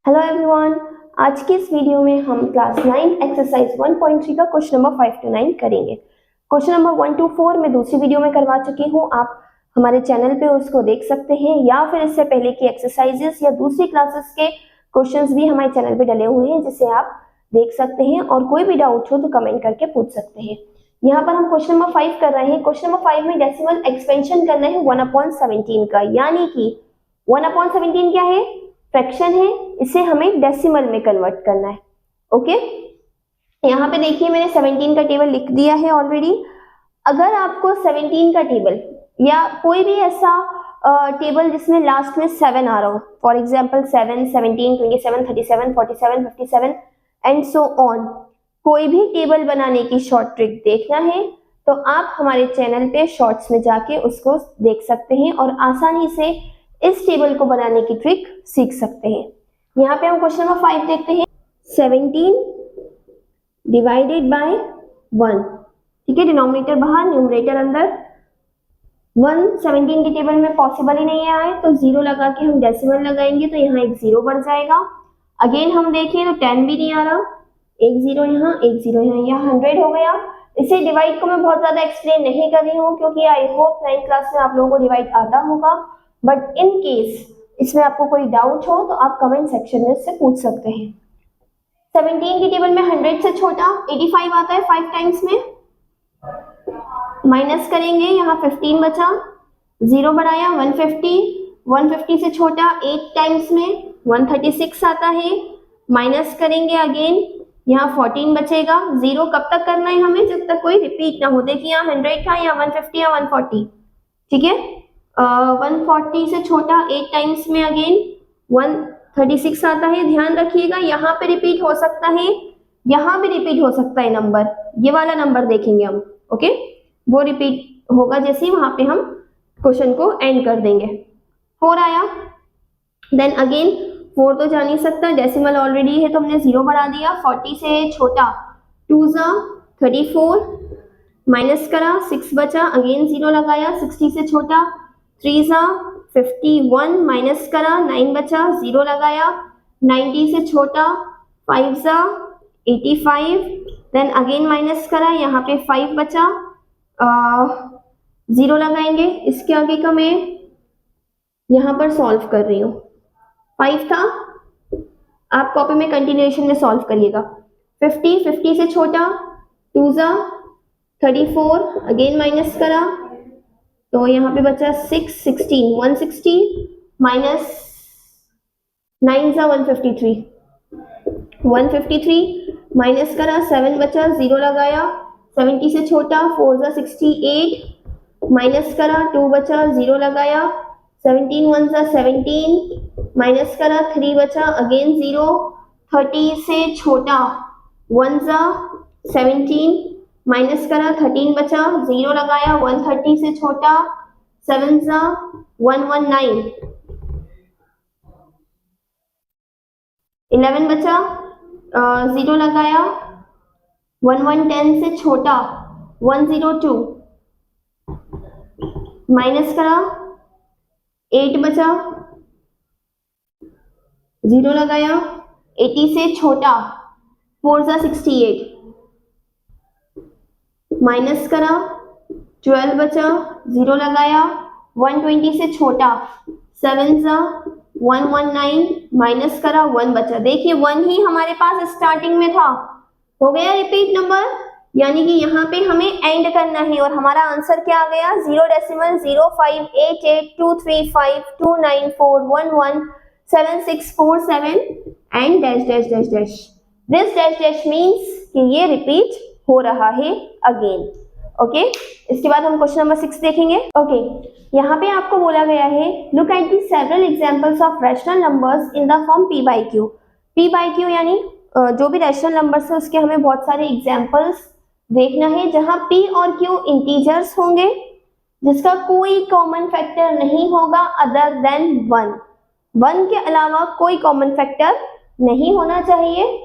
Hello everyone, आज की इस वीडियो में हम क्लास 9 एक्सरसाइज 1.3 का क्वेश्चन नंबर 5 to 9 करेंगे। क्वेश्चन नंबर 1 to 4 मैं दूसरी वीडियो में करवा चुकी हूँ, आप हमारे चैनल पे उसको देख सकते हैं, या फिर इससे पहले की एक्सरसाइजेस या दूसरी क्लासेस के क्वेश्चंस भी हमारे चैनल पे डले हुए हैं, जिसे आप देख सकते हैं और कोई भी डाउट हो तो कमेंट करके पूछ सकते हैं। यहाँ पर हम क्वेश्चन नंबर 5 कर रहे हैं। क्वेश्चन नंबर 5 में डेसिमल एक्सपेंशन करना है 1/17 का, यानी कि 1/17 क्या है? फ्रैक्शन है, इसे हमें डेसिमल में कन्वर्ट करना है। ओके, यहाँ पे देखिए मैंने 17 का टेबल लिख दिया है ऑलरेडी। अगर आपको 17 का टेबल या कोई भी ऐसा टेबल जिसमें लास्ट में 7 आ रहा हो, for example 7, 17, 27, 37, 47, 57 and so on, कोई भी टेबल बनाने की शॉर्ट ट्रिक देखना है तो आप हमारे चैनल पे शॉर्ट्स में जाके उसको देख सकते हैं और आसानी से इस टेबल को बनाने की ट्रिक सीख सकते हैं। यहाँ पे हम क्वेश्चन नंबर 5 देखते हैं। 17 डिवाइडेड बाय 1, ठीक है, डिनोमिनेटर बाहर न्यूमरेटर अंदर। 1 17 के टेबल में पॉसिबल ही नहीं आए तो 0 लगा के हम डेसिमल लगाएंगे तो यहाँ एक 0 बढ़ जाएगा। अगेन हम देखें तो 10 भी नहीं आ रहा, एक 0 यहाँ, एक 0 यहाँ 100 हो गया। इसे डिवाइड को मैं बहुत ज्यादा एक्सप्लेन नहीं कर रही हूँ क्योंकि आई होप 9th क्लास में आप लोगों को डिवाइड आता होगा, बट इन केस इसमें आपको कोई डाउट हो तो आप कमेंट सेक्शन में इससे पूछ सकते हैं। 17 की टेबल में 100 से छोटा 85 आता है 5 टाइम्स में, माइनस करेंगे, यहाँ 15 बचा, 0 बढ़ाया 150, 150 से छोटा 8 टाइम्स में 136 आता है, माइनस करेंगे अगेन, यहाँ 14 बचेगा। 0 कब तक करना है हमें? जब तक कोई रिपीट ना हो। देखिए यहाँ 100 था, यहाँ 150 या 140, ठीक है। 140 से छोटा 8 टाइम्स में अगेन 136 आता है। ध्यान रखिएगा यहाँ पे रिपीट हो सकता है, यहाँ भी रिपीट हो सकता है नंबर, ये वाला नंबर देखेंगे हम, ओके, वो रिपीट होगा जैसे वहां पे हम क्वेश्चन को एंड कर देंगे। 4 आया, देन अगेन 4 तो जा नहीं सकता, डेसिमल ऑलरेडी है तो हमने 0 बढ़ा दिया। 40 से छोटा 2 जा 34, माइनस करा 6 बचा, अगेन 0 लगाया। 60 से छोटा 3 जा 51, माइनस करा 9 बचा, 0 लगाया। 90 से छोटा 5 जा 85, देन अगेन माइनस करा, यहाँ पे 5 बचा, 0 लगाएंगे। इसके आगे का मैं यहाँ पर सॉल्व कर रही हूँ। 5 था, आप कॉपी में कंटिन्यूएशन में सॉल्व करिएगा। 50 से छोटा 2 जा 34, अगेन माइनस करा तो यहाँ पे बचा 6, 16, 160, माइनस 9 जा 153, 153 माइनस करा 7 बचा, 0 लगाया। 70 से छोटा 4 जा 68, माइनस करा 2 बचा, 0 लगाया। 17 1 जा 17, माइनस करा 3 बचा, अगेन 0। 30 से छोटा 1 जा 17, माइनस करा 13 बचा, 0 लगाया। 130 से छोटा 7 जा 119, 11 बचा, 0 लगाया। 1110 से छोटा 102, माइनस करा 8 बचा, 0 लगाया। 80 से छोटा 4 जा 68, माइनस करा 12 बचा, 0 लगाया। 120 से छोटा 7 जा 119, माइनस करा 1 बचा। देखिए 1 ही हमारे पास स्टार्टिंग में था, हो गया रिपीट नंबर, यानी कि यहाँ पे हमें एंड करना है और हमारा आंसर क्या आ गया? 0.0588235294117647 and dash dash dash dash. This dash dash means कि ये रिपीट हो रहा है अगेन। ओके, इसके बाद हम क्वेश्चन नंबर 6 देखेंगे। ओके, यहाँ पे आपको बोला गया है look at the several examples of rational numbers in the form p by q। p by q यानी जो भी रैशनल नंबर्स है उसके हमें बहुत सारे एग्जांपल्स देखना है जहां p और q इंटीजर्स होंगे, जिसका कोई कॉमन फैक्टर नहीं होगा अदर देन 1। 1 के अलावा कोई कॉमन फैक्टर नहीं होना चाहिए,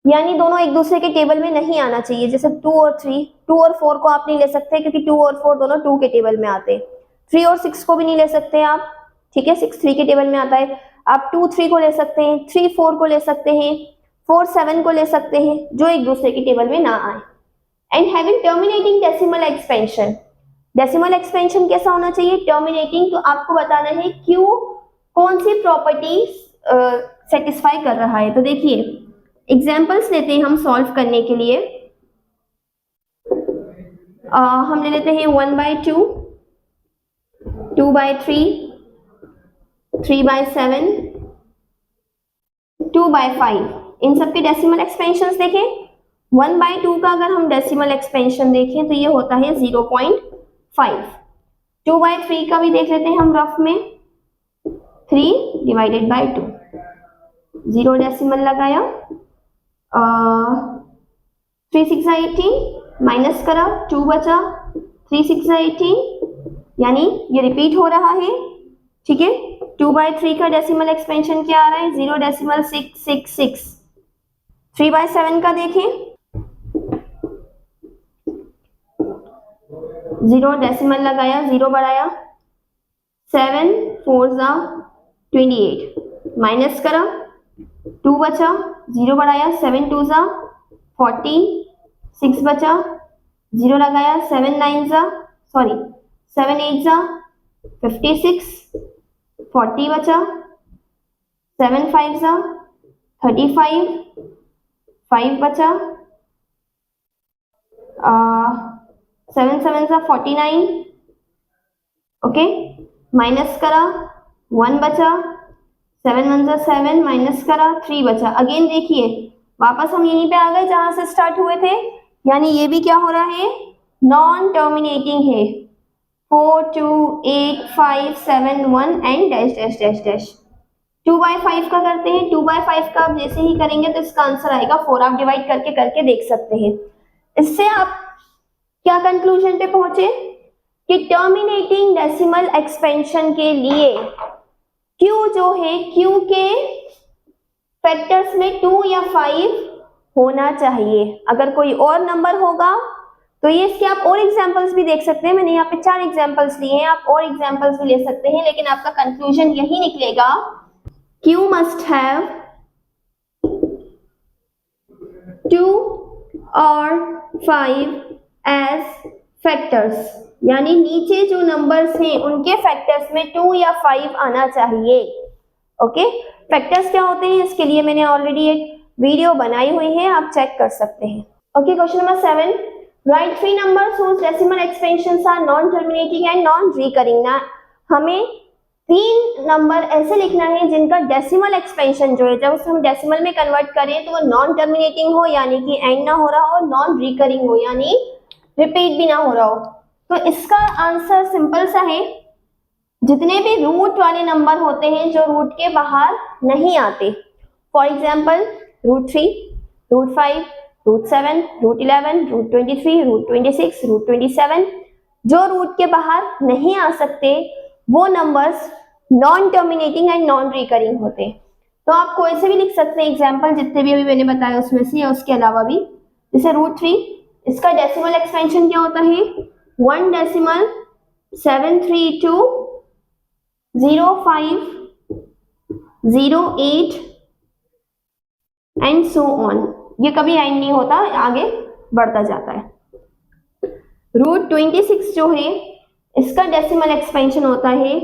यानी दोनों एक दूसरे के टेबल में नहीं आना चाहिए। जैसे 2 और 3, 2 और 4 को आप नहीं ले सकते क्योंकि 2 और 4 दोनों 2 के टेबल में आते। 3 और 6 को भी नहीं ले सकते आप, ठीक है, 6 3 के टेबल में आता है। आप 2 3 को ले सकते हैं, 3 4 को ले सकते हैं, 4 7 को ले सकते हैं, जो एक दूसरे के टेबल में ना आए। And having terminating decimal expansion, decimal expansion कैसा होना चाहिए, टर्मिनेटिंग। तो आपको बताना है क्यू कौन सी प्रॉपर्टी सेटिस्फाई कर रहा है। तो देखिए एग्जांपल्स लेते हैं हम सॉल्व करने के लिए। हम ले लेते हैं 1/2, 2/3, 3/7, 2/5। इन सब के डेसिमल एक्सपेंशंस देखें। 1/2 का अगर हम डेसिमल एक्सपेंशन देखें तो ये होता है 0.5। 2/3 का भी देख लेते हैं हम रफ में, 3/2, 0 डेसिमल लगाया। 3 6 18, माइनस करा, 2 बचा, 3 6 18, यानी ये रिपीट हो रहा है, ठीक है। 2/3 का डेसिमल एक्सपेंशन क्या आ रहा है, 0.666। 3/7 का देखें, 0 डेसिमल लगाया, 0 बढ़ाया, 7 4 28, माइनस करा, 2 बचा, 0 बढ़ाया, 7 2 14, 6 बचा, 0 लगाया, 7 8 56, 40 बचा, 7 5 35, 5 बचा, 7 7 49, ओके, माइनस करा, 1 बचा, 7 1 7, माइनस करा, 3 बचा। अगेन देखिए वापस हम यहीं पे आ गए जहां से स्टार्ट हुए थे, यानी ये भी क्या हो रहा है, नॉन टर्मिनेटिंग है। 4 2 8 5 7 1 and dash dash dash dash. 2/5 का करते हैं। 2/5 का आप जैसे ही करेंगे तो इसका आंसर आएगा 4। आप डिवाइड करके करके देख सकते हैं। इससे आप क्या कंक्लूजन पे पहुंचे कि टर्मिनेटिंग डेसिमल एक्सपेंशन के लिए Q जो है, Q के फैक्टर्स में 2 या 5 होना चाहिए। अगर कोई और नंबर होगा तो ये इसके आप और एग्जांपल्स भी देख सकते हैं। मैंने यहाँ पे 4 एग्जांपल्स लिए हैं, आप और एग्जांपल्स भी ले सकते हैं, लेकिन आपका कंक्लूजन यही निकलेगा, Q must have 2 or 5 as factors, यानी नीचे जो नंबर्स हैं उनके फैक्टर्स में 2 या 5 आना चाहिए। ओके, फैक्टर्स क्या होते हैं इसके लिए मैंने ऑलरेडी एक वीडियो बनाई हुई है, आप चेक कर सकते हैं। Okay, question number 7, right 3 numbers whose decimal expansions are non terminating and non recurring। ना हमें 3 नंबर ऐसे लिखना है जिनका डेसिमल एक्सपेंशन जो है, जब उसे हम डेसिमल में कन्वर्ट करें तो वो नॉन टर्मिनेटिंग हो, यानी कि एंड ना हो रहा हो, नॉन रिकरिंग हो, यानी रिपीट भी ना हो रहा हो। तो इसका आंसर सिंपल सा है, जितने भी रूट वाले नंबर होते हैं जो रूट के बाहर नहीं आते, फॉर एग्जाम्पल √3, √5, √7, √11, √23, √26, √27, जो रूट के बाहर नहीं आ सकते वो numbers non terminating and non recurring होते हैं। तो आप कोई से भी लिख सकते हैं एग्जाम्पल, जितने भी अभी मैंने बताया उसमें से या उसके अलावा भी। जैसे √3, इसका डेसिमल एक्सपेंशन क्या होता है, 1.7320508 एंड सो ऑन। ये कभी एंड नहीं होता, आगे बढ़ता जाता है। √26 जो है इसका डेसिमल एक्सपेंशन होता है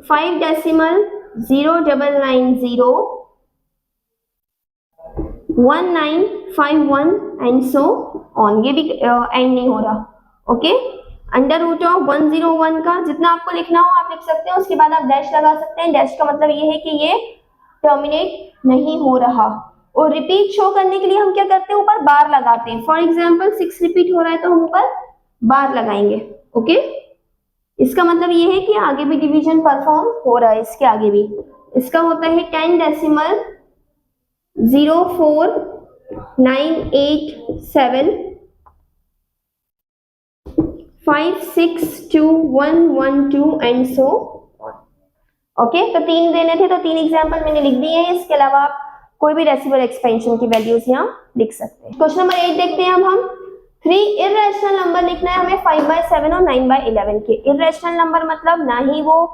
5.0.1951 एंड सो ऑन। ये भी एंड नहीं हो रहा। ओके, √101 का जितना आपको लिखना हो आप लिख सकते हैं, उसके बाद आप डैश लगा सकते हैं। डैश का मतलब ये है कि ये टर्मिनेट नहीं हो रहा। और रिपीट शो करने के लिए हम क्या करते हैं, ऊपर बार लगाते हैं। फॉर एग्जाम्पल 6 रिपीट हो रहा है तो हम ऊपर बार लगाएंगे। ओके, इसका मतलब ये है कि आगे भी डिवीजन परफॉर्म हो रहा है, इसके आगे भी। इसका होता है 10.049875621112 एंड सो। ओके, तो 3 देने थे तो 3 एग्जाम्पल मैंने लिख दिए हैं। इसके अलावा आप कोई भी डेसिमल एक्सपेंशन की वैल्यूज यहाँ लिख सकते हैं। क्वेश्चन नंबर 8 देखते हैं अब हम। 3 इर्रेशनल नंबर लिखना है हमें 5/7 और 9/11 के। इर्रेशनल नंबर मतलब ना ही वो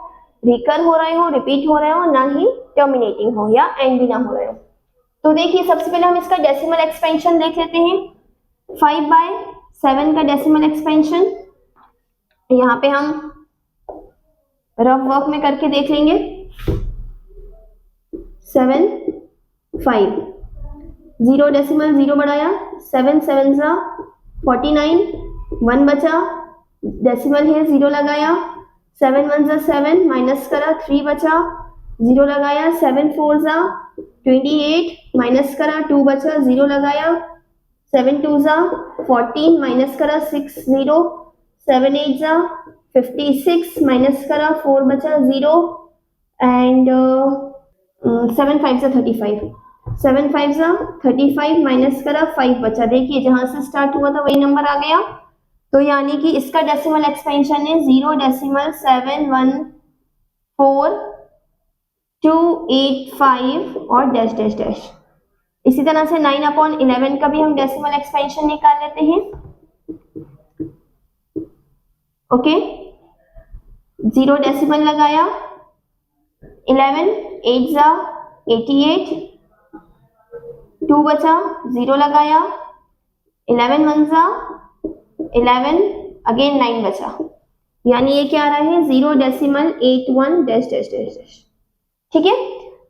रिकर हो रहे हो, रिपीट हो रहे हो, ना ही टर्मिनेटिंग हो या एंड भी ना हो रहे हो। तो देखिए सबसे पहले हम इसका डेसिमल एक्सपेंशन देख लेते हैं। 5/7 का डेसिमल एक्सपेंशन यहाँ पे हम रफ वर्क में करके देख लेंगे। 7 5 0 डेसिमल 0 बढ़ाया, 7 7 49, 1 बचा, डेसिमल है 0 लगाया, 7 1 7 माइनस करा, 3 बचा, 0 लगाया, 7 4 28 माइनस करा, 2 बचा, 0 लगाया, 7 2 14 माइनस करा, 6 0, 7 8 56 माइनस करा, 4 बचा, 0 एंड 7 5 35, 7 5 35 माइनस करा, 5 बचा। देखिए जहां से स्टार्ट हुआ था वही नंबर आ गया, तो यानी कि इसका डेसिमल एक्सपेंशन है 0.714 और डैश डैश डैश। इसी तरह से 9/11 का भी हम डेसिमल एक्सपेंशन निकाल लेते हैं। ओके, 0 डेसिमल लगाया, 11 8 88, 2 बचा, 0 लगाया, 11 1 11 अगेन 9 बचा, यानी ये क्या आ रहा है 0.81 डैश डैश डैश डैश। ठीक है,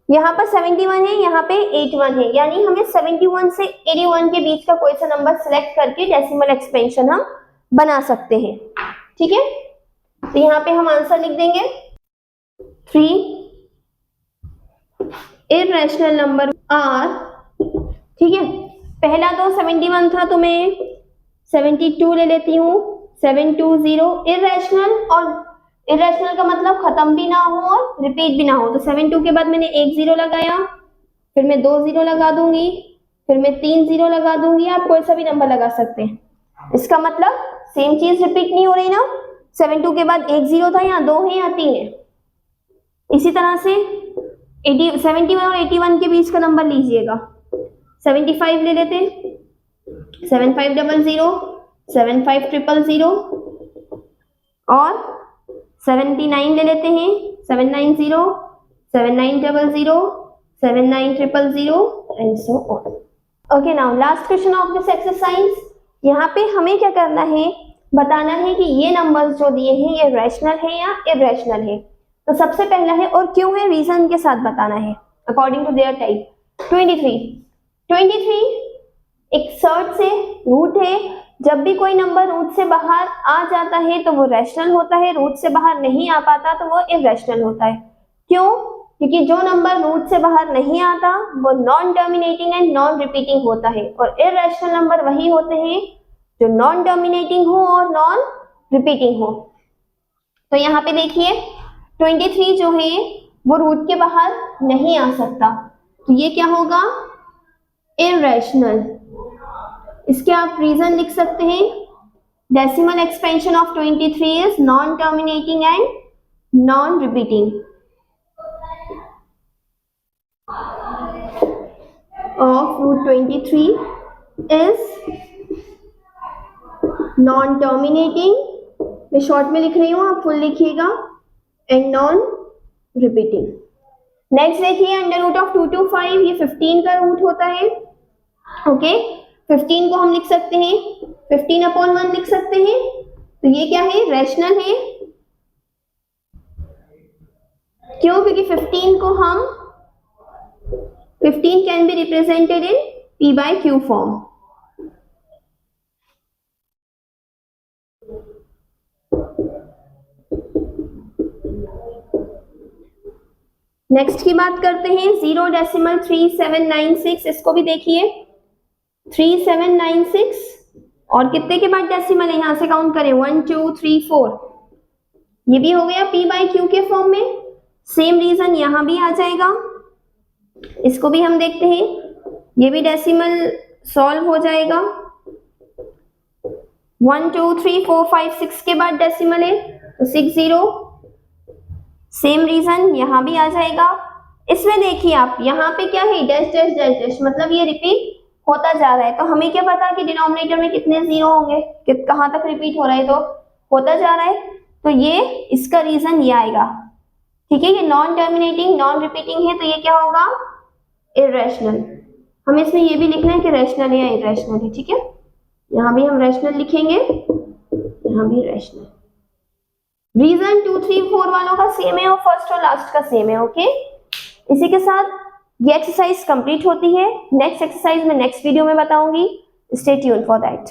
यहाँ पर 71 है, यहाँ पे 81 है, यानी हमें 71 से 81 के बीच का कोई सा नंबर सिलेक्ट करके डेसिमल एक्सपेंशन हम बना सकते हैं। ठीक है, तो यहाँ पे हम आंसर लिख देंगे 3 इर्रेशनल नंबर आर। ठीक है, पहला तो 71 था तो मैं 72 ले लेती हूँ, 720 इर्रेशनल, और इर्रेशनल का मतलब खत्म भी ना हो और रिपीट भी ना हो, तो 72 के बाद मैंने 1 0 लगाया, फिर मैं 2 0 लगा दूंगी, फिर मैं 3 0 लगा दूंगी, आप कोई सा भी नंबर लगा सकते हैं। इसका मतलब सेम चीज रिपीट नहीं हो रही ना, 72 के बाद 1 0 था, यहाँ 2 है या 3 है। इसी तरह से 71 और 81 के बीच का नंबर लीजिएगा, 75 ले लेते हैं, 7500, 7500 और 79 ले लेते हैं, 790, 7900, 79000 and so on. Okay, now last question of this exercise. यहाँ पे हमें क्या करना है, बताना है कि ये नंबर्स जो दिए हैं ये रैशनल है या इर्रेशनल है। तो सबसे पहला है और क्यों है, रीजन के साथ बताना है अकॉर्डिंग टू देयर टाइप। 23 एक सर्ट से रूट है, जब भी कोई नंबर रूट से बाहर आ जाता है तो वो रैशनल होता है, रूट से बाहर नहीं आ पाता तो वो इर्रेशनल होता है। क्यों? क्योंकि जो नंबर रूट से बाहर नहीं आता वो non terminating and non repeating होता है, और इर्रेशनल नंबर वही होते हैं जो नॉन टर्मिनेटिंग हो और नॉन रिपीटिंग हो। तो यहाँ पे देखिए 23 जो है वो रूट के बाहर नहीं आ सकता, तो ये क्या होगा, इर्रेशनल। इसके आप रीजन लिख सकते हैं, decimal expansion of 23 is non terminating and non repeating of root 23 is non terminating, मैं शॉर्ट में लिख रही हूँ, आप फुल लिखिएगा, एंड नॉन रिपीटिंग। नेक्स्ट देखिए अंडर रूट ऑफ 225, ये 15 का रूट होता है। ओके, 15 को हम लिख सकते हैं 15/1 लिख सकते हैं, तो ये क्या है, रैशनल है। क्यों? क्योंकि 15 को हम 15 can be represented in p/q form. Next की बात करते हैं 0.3796, इसको भी देखिए 3796, और कितने के बाद डेसिमल है, यहां से काउंट करें 1 2 3 4, ये भी हो गया p/q के फॉर्म में। सेम रीजन यहां भी आ जाएगा, इसको भी हम देखते हैं, ये भी डेसिमल सॉल्व हो जाएगा। 1 2 3 4 5 6 के बाद डेसिमल है तो 60, सेम रीजन यहां भी आ जाएगा। इसमें देखिए आप यहाँ पे क्या है, डैश डैश डैश डैश, मतलब ये रिपीट होता जा रहा है, तो हमें क्या पता कि डिनोमिनेटर में कितने जीरो होंगे, कहां तक रिपीट हो रहा है, तो होता जा रहा है, तो ये इसका रीजन ये आएगा। ठीक है, ये नॉन टर्मिनेटिंग नॉन रिपीटिंग है, तो ये क्या होगा, इरेशनल। हमें इसमें ये भी लिखना है कि रैशनल है या इरेशनल है। ठीक है, यहाँ भी हम रैशनल लिखेंगे, यहाँ भी रैशनल। रीजन 2, 3, 4 वालों का सेम है और फर्स्ट और लास्ट का सेम है। ओके, इसी के साथ ये एक्सरसाइज कंप्लीट होती है। नेक्स्ट एक्सरसाइज मैं नेक्स्ट वीडियो में बताऊंगी। Stay tuned for that.